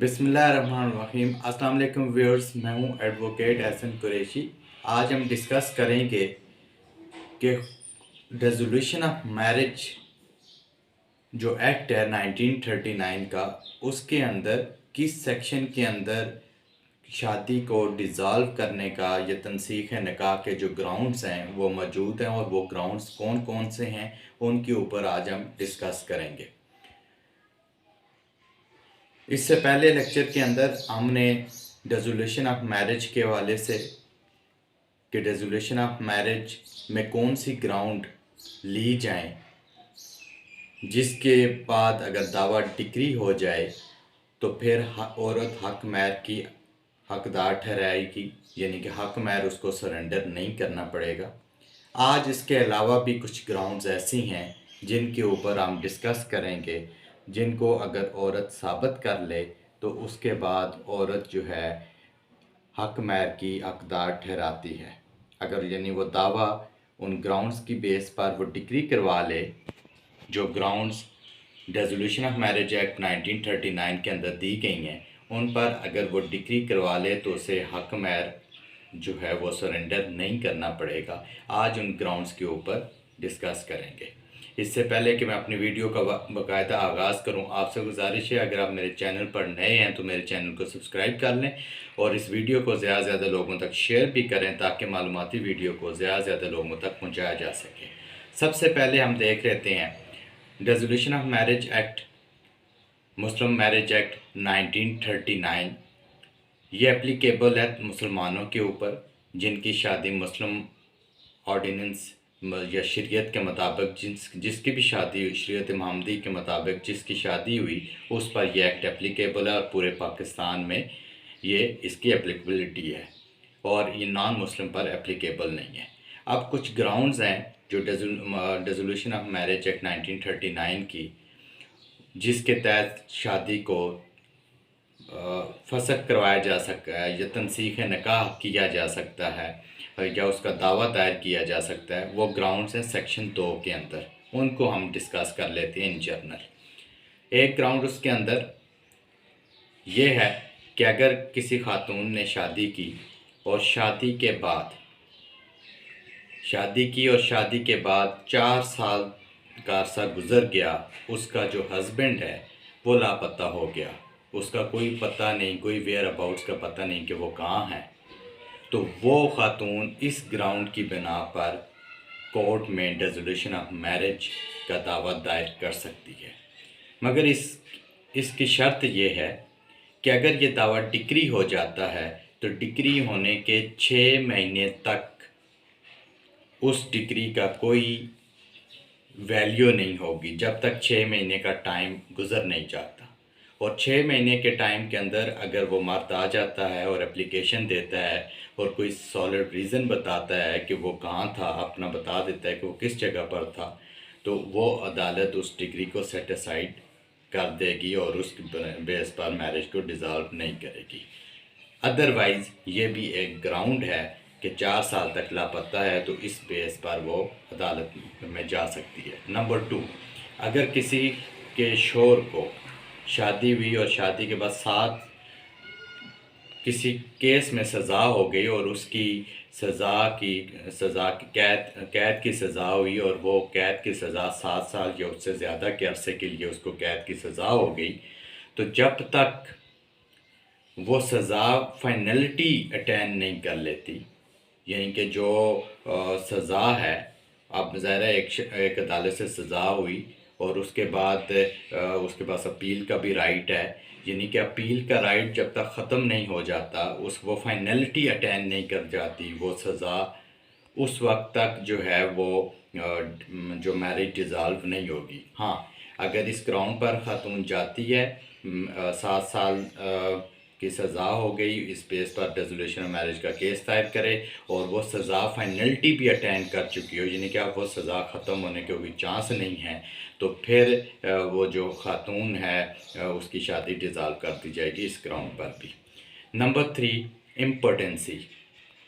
बिस्मिल्लाहिर्रहमानिर्रहीम। अस्सलाम वालेकुम व्यूअर्स, मैं हूं एडवोकेट एहसन कुरैशी। आज हम डिस्कस करेंगे कि रेजोल्यूशन ऑफ मैरिज जो एक्ट है 1939 का, उसके अंदर किस सेक्शन के अंदर शादी को डिज़ाल्व करने का या तनसीख निकाह के जो ग्राउंड्स हैं वो मौजूद हैं, और वो ग्राउंड्स कौन कौन से हैं उनके ऊपर आज हम डिस्कस करेंगे। इससे पहले लेक्चर के अंदर हमने रेजोल्यूशन ऑफ मैरिज के हवाले से कि रेजोल्यूशन ऑफ मैरिज में कौन सी ग्राउंड ली जाए जिसके बाद अगर दावा डिक्री हो जाए तो फिर औरत हक महर की हकदार ठहराएगी, यानी कि हक महर उसको सरेंडर नहीं करना पड़ेगा। आज इसके अलावा भी कुछ ग्राउंड्स ऐसी हैं जिनके ऊपर हम डिस्कस करेंगे, जिनको अगर औरत साबित कर ले तो उसके बाद औरत जो है हक महर की हकदार ठहराती है। अगर यानी वो दावा उन ग्राउंड्स की बेस पर वो डिक्री करवा ले, जो grounds resolution of marriage act 1939 के अंदर दी गई हैं, उन पर अगर वो डिक्री करवा ले तो उसे हक महर जो है वो सरेंडर नहीं करना पड़ेगा। आज उन ग्राउंड्स के ऊपर डिस्कस करेंगे। इससे पहले कि मैं अपनी वीडियो का बाकायदा आगाज़ करूं, आपसे गुजारिश है अगर आप मेरे चैनल पर नए हैं तो मेरे चैनल को सब्सक्राइब कर लें और इस वीडियो को ज़्यादा से ज़्यादा लोगों तक शेयर भी करें ताकि मालूमाती वीडियो को ज़्यादा से ज़्यादा लोगों तक पहुँचाया जा सके। सबसे पहले हम देख लेते हैं resolution of marriage act, Muslim marriage act 1939। ये एप्लीकेबल है मुसलमानों के ऊपर जिनकी शादी मुस्लिम ऑर्डिनेंस या शरीयत के मुताबिक जिसकी भी शादी हुई, शरीयत मोहम्मदी के मुताबिक जिसकी शादी हुई उस पर यह एक्ट एप्लीकेबल है और पूरे पाकिस्तान में ये इसकी एप्लीकेबिलिटी है, और ये नॉन मुस्लिम पर एप्लीकेबल नहीं है। अब कुछ ग्राउंड्स हैं जो रेजोल्यूशन ऑफ मैरिज एक्ट 1939 की, जिसके तहत शादी को फसख करवाया जा सकता है या तनसीख निकाह किया जा सकता है या उसका दावा दायर किया जा सकता है। वो ग्राउंड्स हैं सेक्शन 2 के अंदर, उनको हम डिस्कस कर लेते हैं इन जर्नल। एक ग्राउंड उसके अंदर ये है कि अगर किसी खातून ने शादी की और शादी के बाद 4 साल का अरसा गुजर गया, उसका जो हस्बैंड है वो लापता हो गया, उसका कोई पता नहीं, कोई वेयर अबाउट्स का पता नहीं कि वो कहाँ है, तो वो खातून इस ग्राउंड की बिना पर कोर्ट में रेजोल्यूशन ऑफ मैरिज का दावा दायर कर सकती है। मगर इसकी शर्त ये है कि अगर ये दावा डिक्री हो जाता है तो डिक्री होने के 6 महीने तक उस डिक्री का कोई वैल्यू नहीं होगी, जब तक 6 महीने का टाइम गुजर नहीं जाता। और 6 महीने के टाइम के अंदर अगर वो मर्द आ जाता है और एप्लीकेशन देता है और कोई सॉलिड रीज़न बताता है कि वो कहाँ था, अपना बता देता है कि वो किस जगह पर था, तो वो अदालत उस डिग्री को सेट असाइड कर देगी और उस बेस पर मैरिज को डिज़ॉल्व नहीं करेगी। अदरवाइज़ ये भी एक ग्राउंड है कि 4 साल तक लापता है तो इस बेस पर वो अदालत में जा सकती है। नंबर 2, अगर किसी के शोहर को शादी हुई और शादी के बाद 7 किसी केस में सज़ा हो गई और उसकी सज़ा कैद की सज़ा हुई और वो कैद की सज़ा 7 साल या उससे ज़्यादा के अरसे के लिए उसको कैद की सज़ा हो गई, तो जब तक वो सज़ा फाइनलिटी अटेन नहीं कर लेती, यानी कि जो सज़ा है, अब ज़ाहिर है एक अदालत से सज़ा हुई और उसके बाद उसके पास अपील का भी राइट है, यानी कि अपील का राइट जब तक ख़त्म नहीं हो जाता, वो फाइनलिटी अटेन नहीं कर जाती, वो सज़ा उस वक्त तक जो है वो जो मैरिज डिज़ॉल्व नहीं होगी। हाँ, अगर इस ग्राउंड पर ख़ातून जाती है 7 साल की सज़ा हो गई, इस बेस पर रेजोल्यूशन ऑफ मैरिज का केस दायर करे और वो सज़ा फाइनलिटी भी अटेंड कर चुकी हो, यानी कि अब वो सज़ा ख़त्म होने के कोई चांस नहीं है, तो फिर वो जो ख़ातून है उसकी शादी डिज़ॉल्व कर दी जाएगी इस ग्राउंड पर भी। Number 3, impotency.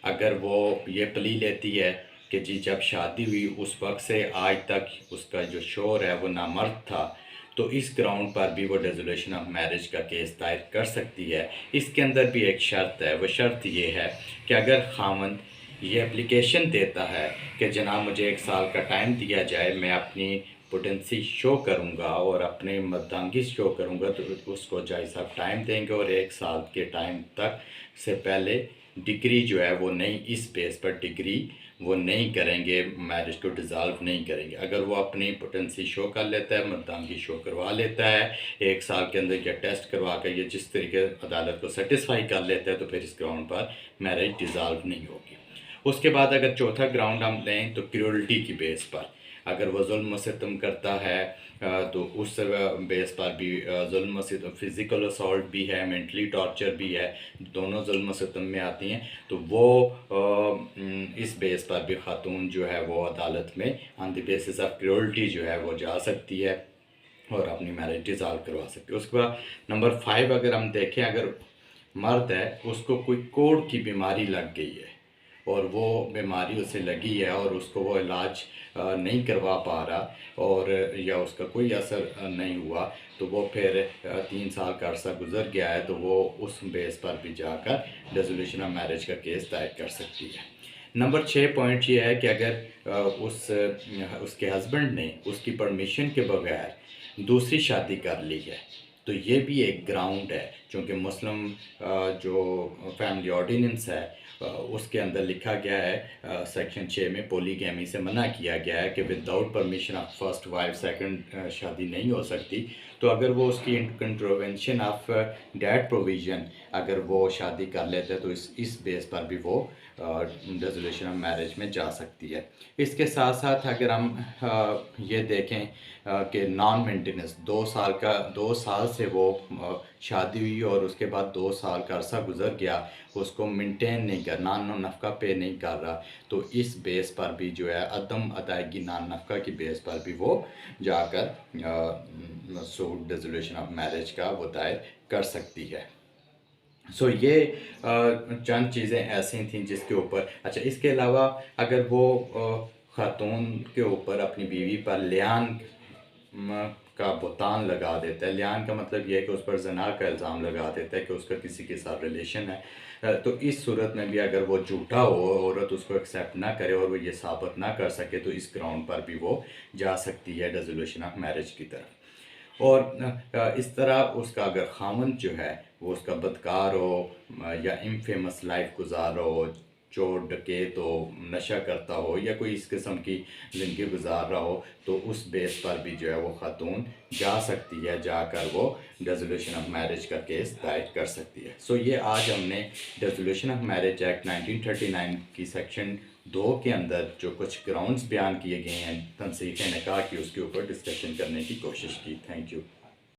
अगर वो ये प्ली लेती है कि जी जब शादी हुई उस वक्त से आज तक उसका जो शोहर है वो नामर्द था, तो इस ग्राउंड पर भी वो डिसोल्यूशन ऑफ मैरिज का केस दायर कर सकती है। इसके अंदर भी एक शर्त है, वो शर्त ये है कि अगर खामन ये एप्लीकेशन देता है कि जनाब मुझे 1 साल का टाइम दिया जाए, मैं अपनी पोटेंसी शो करूंगा और अपने मर्दांगी शो करूंगा, तो उसको जज साहब टाइम देंगे और 1 साल के टाइम तक से पहले डिग्री जो है वो नहीं, इस बेस पर डिग्री वो नहीं करेंगे, मैरिज को डिज़ाल्व नहीं करेंगे। अगर वो अपनी पोटेंसी शो कर लेता है, मर्दांगी शो करवा लेता है 1 साल के अंदर, या टेस्ट करवा कर ये जिस तरीके अदालत को सेटिस्फाई कर लेता है, तो फिर इस ग्राउंड पर मैरिज डिज़ाल्व नहीं होगी। उसके बाद अगर चौथा ग्राउंड हम लें तो क्रूअल्टी की बेस पर, अगर वह जुल्म सितम करता है तो उस बेस पर भी जुल्म सितम, फिज़िकल असॉल्ट भी है, मेंटली टॉर्चर भी है, दोनों जुल्म सितम में आती हैं, तो वो इस बेस पर भी खातून जो है वो अदालत में on the basis of cruelty जो है वो जा सकती है और अपनी मैरिज डिज़ाल्व करवा सकती है। उसके बाद नंबर 5 अगर हम देखें, अगर मर्द है उसको कोई कोढ़ की बीमारी लग गई है और वो बीमारी उसे लगी है और उसको वो इलाज नहीं करवा पा रहा और या उसका कोई असर नहीं हुआ, तो वो फिर 3 साल का अरसा गुजर गया है, तो वो उस बेस पर भी जाकर डिसोल्यूशन ऑफ मैरिज का केस दायर कर सकती है। नंबर 6 पॉइंट ये है कि अगर उसके हस्बैंड ने उसकी परमिशन के बगैर दूसरी शादी कर ली है, तो ये भी एक ग्राउंड है, क्योंकि मुस्लिम जो फैमिली ऑर्डिनेंस है उसके अंदर लिखा गया है सेक्शन 6 में पोलीगैमी से मना किया गया है कि without permission of first wife second शादी नहीं हो सकती। तो अगर वो उसकी कंट्रोवेंशन ऑफ डैट प्रोविज़न अगर वो शादी कर लेते हैं, तो इस बेस पर भी वो डिसोल्यूशन ऑफ मैरिज में जा सकती है। इसके साथ साथ अगर हम ये देखें कि नॉन मेंटेनेंस 2 साल से वो शादी हुई और उसके बाद 2 साल का अरसा गुजर गया, उसको मेंटेन नहीं कर, नान नफ़का पे नहीं कर रहा, तो इस बेस पर भी जो है अदम अदायगी नान नफ़का की बेस पर भी वो जाकर सूट डिसोल्यूशन ऑफ मैरिज का वो दायर कर सकती है। ये चंद चीज़ें ऐसी थीं जिसके ऊपर, अच्छा इसके अलावा अगर वो ख़ातून के ऊपर अपनी बीवी पर लियान का बुहतान लगा देता है, लियान का मतलब यह है कि उस पर ज़िना का इल्ज़ाम लगा देता है कि उसका किसी के साथ रिलेशन है, तो इस सूरत में भी अगर वो झूठा हो, औरत उसको एक्सेप्ट ना करे और वो ये साबित ना कर सके, तो इस ग्राउंड पर भी वो जा सकती है डिसोल्यूशन ऑफ मैरिज की तरफ। और इस तरह उसका अगर खामन जो है वो उसका बदकार हो या इनफेमस लाइफ गुजार रहा हो, चोर डकैत हो, नशा करता हो या कोई इस किस्म की ज़िंदगी गुजार रहा हो, तो उस बेस पर भी जो है वो खातून जा सकती है, जाकर वो डिसोल्यूशन ऑफ मैरिज का केस दायर कर सकती है। ये आज हमने डिसोल्यूशन ऑफ मैरिज एक्ट 1939 की सेक्शन 2 के अंदर जो कुछ ग्राउंड्स बयान किए गए हैं तनसीख निकाह की, उसके ऊपर डिस्कशन करने की कोशिश की। Thank you.